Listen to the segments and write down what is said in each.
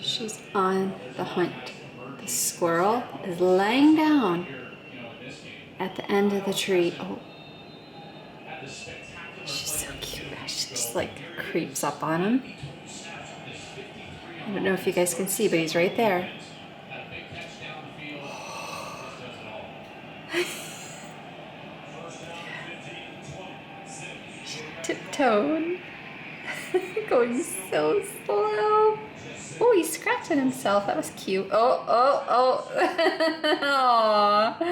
She's on the hunt. The squirrel is laying down at the end of the tree. Oh, she's so cute. She just like creeps up on him. I don't know if you guys can see, but he's right there. Tiptoed. Going so slow. Oh, he's scratching himself. That was cute. Oh. Aww.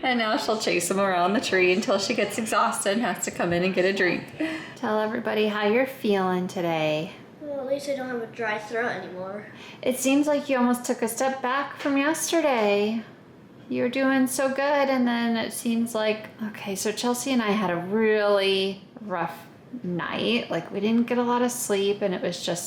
And now she'll chase him around the tree until she gets exhausted and has to come in and get a drink. Tell everybody how you're feeling today. Well, at least I don't have a dry throat anymore. It seems like you almost took a step back from yesterday. You were doing so good, and then it seems like, okay, so Chelsea and I had a really rough night. Like, we didn't get a lot of sleep, and it was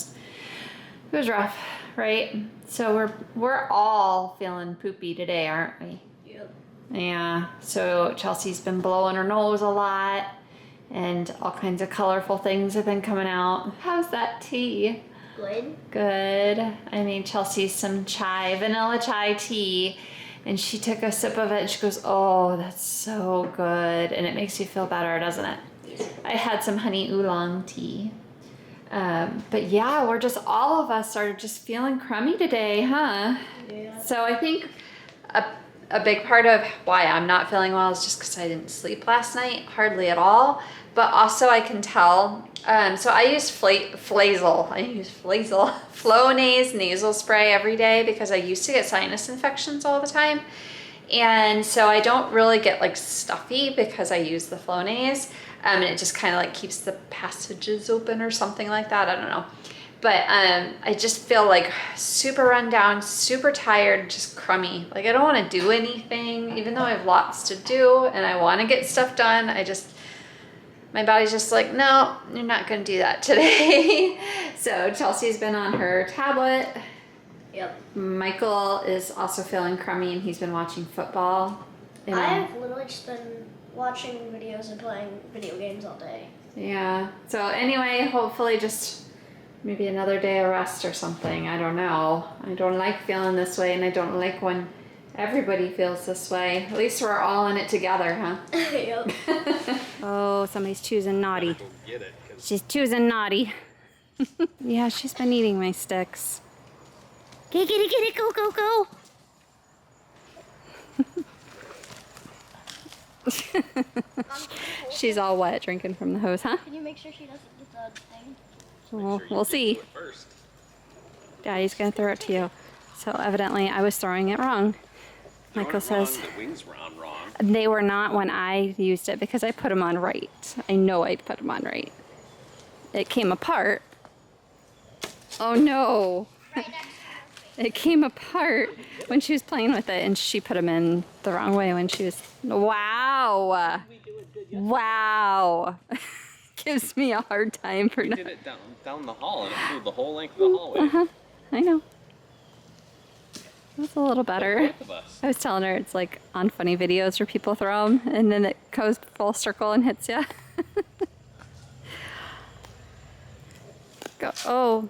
rough, right? So we're all feeling poopy today, aren't we? Yep. Yeah, so Chelsea's been blowing her nose a lot, and all kinds of colorful things have been coming out. How's that tea? Good. Good. I made Chelsea some vanilla chai tea, and she took a sip of it and she goes, oh, that's so good. And it makes you feel better, doesn't it? I had some honey oolong tea. But yeah, all of us are just feeling crummy today, huh? Yeah. So I think a big part of why I'm not feeling well is just because I didn't sleep last night, hardly at all. But also I can tell, so I use Flonase nasal spray every day because I used to get sinus infections all the time. And so I don't really get like stuffy because I use the Flonase. And it just kind of like keeps the passages open or something like that. I don't know. But I just feel like super run down, super tired, just crummy. Like I don't want to do anything, even though I have lots to do and I want to get stuff done. My body's just like, no, you're not going to do that today. So Chelsea's been on her tablet. Yep. Michael is also feeling crummy and he's been watching football. I've literally just been watching videos and playing video games all day. Yeah. So anyway, hopefully just maybe another day of rest or something. I don't know. I don't like feeling this way, and I don't like when everybody feels this way. At least we're all in it together, huh? Yep. Oh, somebody's choosing naughty. She's choosing naughty. Yeah, she's been eating my sticks. Get it, go. She's all wet drinking from the hose, huh? Can you make sure she doesn't get the thing? Well, we'll see. Daddy's gonna throw it to you. So evidently I was throwing it wrong. Michael says the wings were on wrong. they were not when I used it because I put them on right. I know I put them on right. It came apart. Oh no. Right next to her. It came apart when she was playing with it, and she put them in the wrong way when she was... Wow. Wow. Gives me a hard time for We not... did it down the hall, and it flew the whole length of the hallway. I know. That's a little better. Both of us. I was telling her it's like on funny videos where people throw them, and then it goes full circle and hits you. Go. Oh.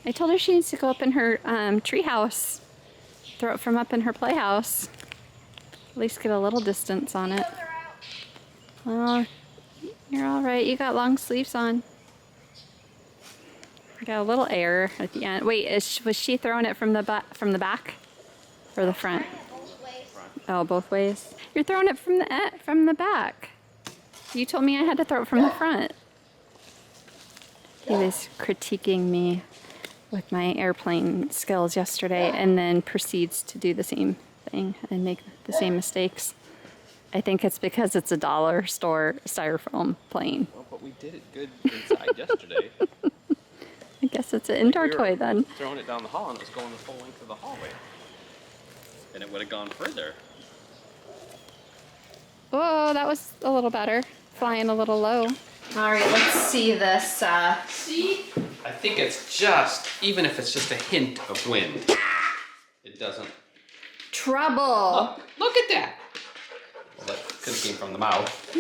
I told her she needs to go up in her tree house. Throw it from up in her playhouse. At least get a little distance on it. Well, you're all right. You got long sleeves on. Got a little air at the end. Wait, was she throwing it from the back or the front? Oh, both ways. You're throwing it from the back. You told me I had to throw it from the front. He was critiquing me with my airplane skills yesterday, and then proceeds to do the same thing and make the same mistakes. I think it's because it's a dollar store styrofoam plane. Well, but we did it good inside yesterday. I guess it's an indoor toy then. Throwing it down the hall, and it was going the full length of the hallway. And it would have gone further. Oh, that was a little better. Flying a little low. All right, let's see this. See? I think it's just, even if it's just a hint of wind, it doesn't. Trouble. Look at that. Well, that could have came from the mouth.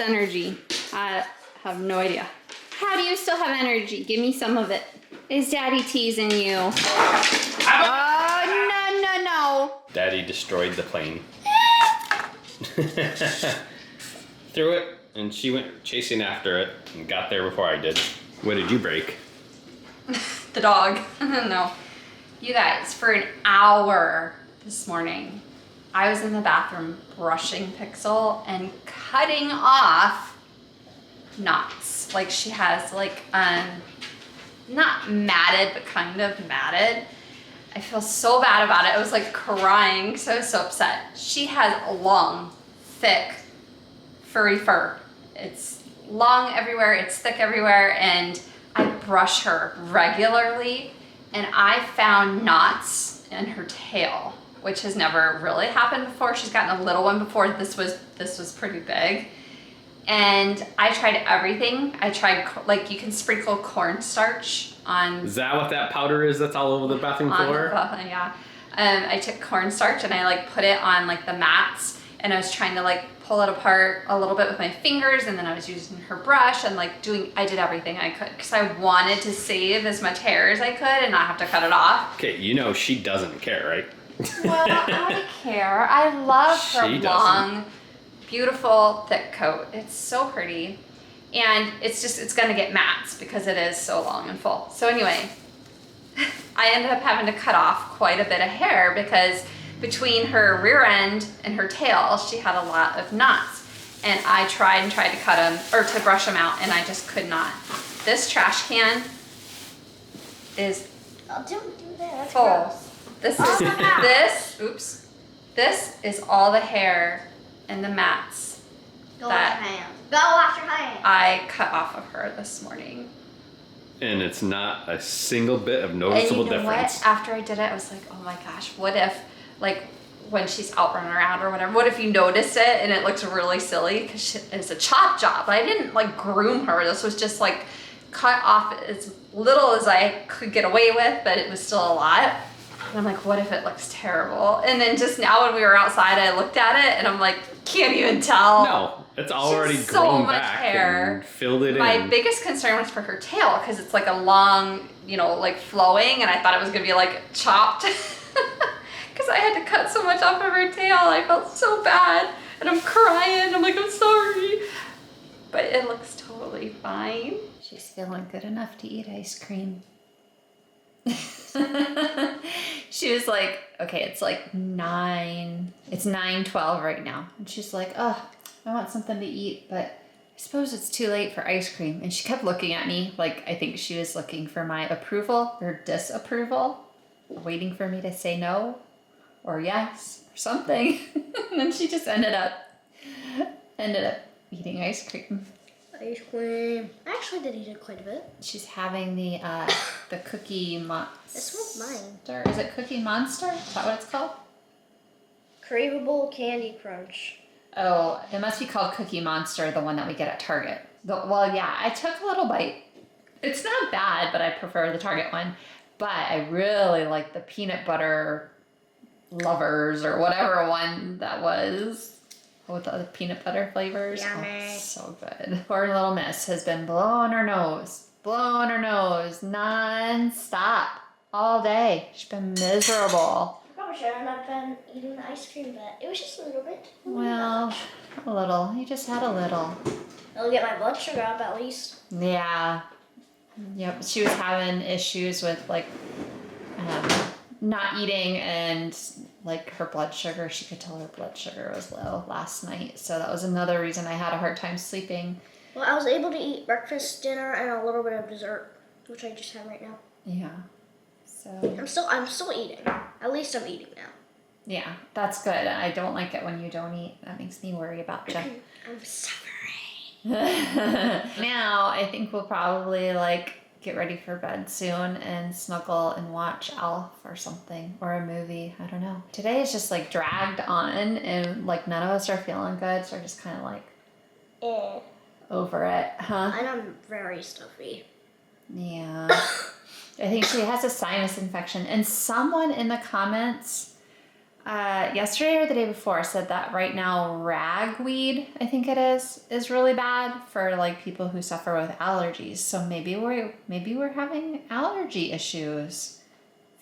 has energy? I have no idea. How do you still have energy? Give me some of it. Is Daddy teasing you? Oh, no. Daddy destroyed the plane. Threw it, and she went chasing after it and got there before I did. What did you break? The dog. No. You guys, for an hour this morning, I was in the bathroom brushing Pixel and cutting off knots. Like she has like, not matted, but kind of matted. I feel so bad about it. I was like crying, so I was so upset. She has a long, thick, furry fur. It's long everywhere, it's thick everywhere, and I brush her regularly, and I found knots in her tail, which has never really happened before. She's gotten a little one before. This was pretty big. And I tried everything. I tried, like, you can sprinkle cornstarch on. Is that what that powder is that's all over the bathroom floor? Yeah. I took cornstarch and I like put it on like the mats, and I was trying to like pull it apart a little bit with my fingers, and then I was using her brush and like I did everything I could because I wanted to save as much hair as I could and not have to cut it off. Okay, you know she doesn't care, right? Well, I care. I love her She doesn't. long, beautiful, thick coat. It's so pretty. And it's gonna get mats because it is so long and full. So anyway, I ended up having to cut off quite a bit of hair because between her rear end and her tail, she had a lot of knots. And I tried to cut them, or to brush them out, and I just could not. This trash can is Oh, don't do that. That's full. gross. This is all the hair and the mats Go that wash your hands. Go wash your hands. I cut off of her this morning. And it's not a single bit of And noticeable you know difference. what? After I did it, I was like, oh my gosh, what if, like, when she's out running around or whatever, what if you notice it and it looks really silly? Because it's a chop job. I didn't, like, groom her. This was just, like, cut off as little as I could get away with, but it was still a lot. And I'm like, what if it looks terrible? And then just now when we were outside, I looked at it and I'm like, can't even tell. No, it's already She has so grown much back hair. and filled it My in. biggest concern was for her tail because it's like a long, you know, like flowing, and I thought it was gonna be like chopped because I had to cut so much off of her tail. I felt so bad, and I'm crying. I'm like, I'm sorry, but it looks totally fine. She's feeling good enough to eat ice cream. She was like, okay, it's like 9:12 right now. And she's like, oh, I want something to eat, but I suppose it's too late for ice cream. And she kept looking at me like I think she was looking for my approval or disapproval, waiting for me to say no or yes or something. And then she just ended up eating ice cream. Ice cream. I actually did eat it quite a bit. She's having the Cookie Monster. This one's mine. Is it Cookie Monster? Is that what it's called? Craveable Candy Crunch. Oh, it must be called Cookie Monster, the one that we get at Target. Well, yeah, I took a little bite. It's not bad, but I prefer the Target one. But I really like the peanut butter lovers or whatever one that was. With the peanut butter flavors. Yummy. Oh, so good. Poor little miss has been blowing her nose non-stop all day. She's been miserable. I probably shouldn't have been eating the ice cream, but it was just a little bit. Well, a little. You just had a little. It'll get my blood sugar up at least. Yeah. Yep. She was having issues with like not eating and like her blood sugar. She could tell her blood sugar was low last night. So that was another reason I had a hard time sleeping. Well, I was able to eat breakfast, dinner, and a little bit of dessert, which I just have right now. Yeah. So I'm still eating. At least I'm eating now. yeah, that's good. I don't like it when you don't eat. That makes me worry about you. I'm suffering. Now I think we'll probably like get ready for bed soon and snuggle and watch Elf or something or a movie. I don't know. Today is just like dragged on and like none of us are feeling good, so we're just kind of like over it, huh? And I'm very stuffy. Yeah. I think she has a sinus infection, and someone in the comments Yesterday or the day before said that right now ragweed, I think it is really bad for like people who suffer with allergies. So maybe we're having allergy issues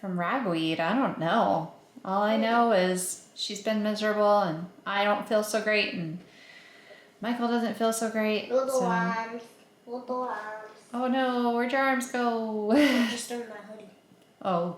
from ragweed. I don't know. All I know is she's been miserable and I don't feel so great and Michael doesn't feel so great. Little so- arms. Little arms. Oh no, where'd your arms go? Just in my hoodie. Oh,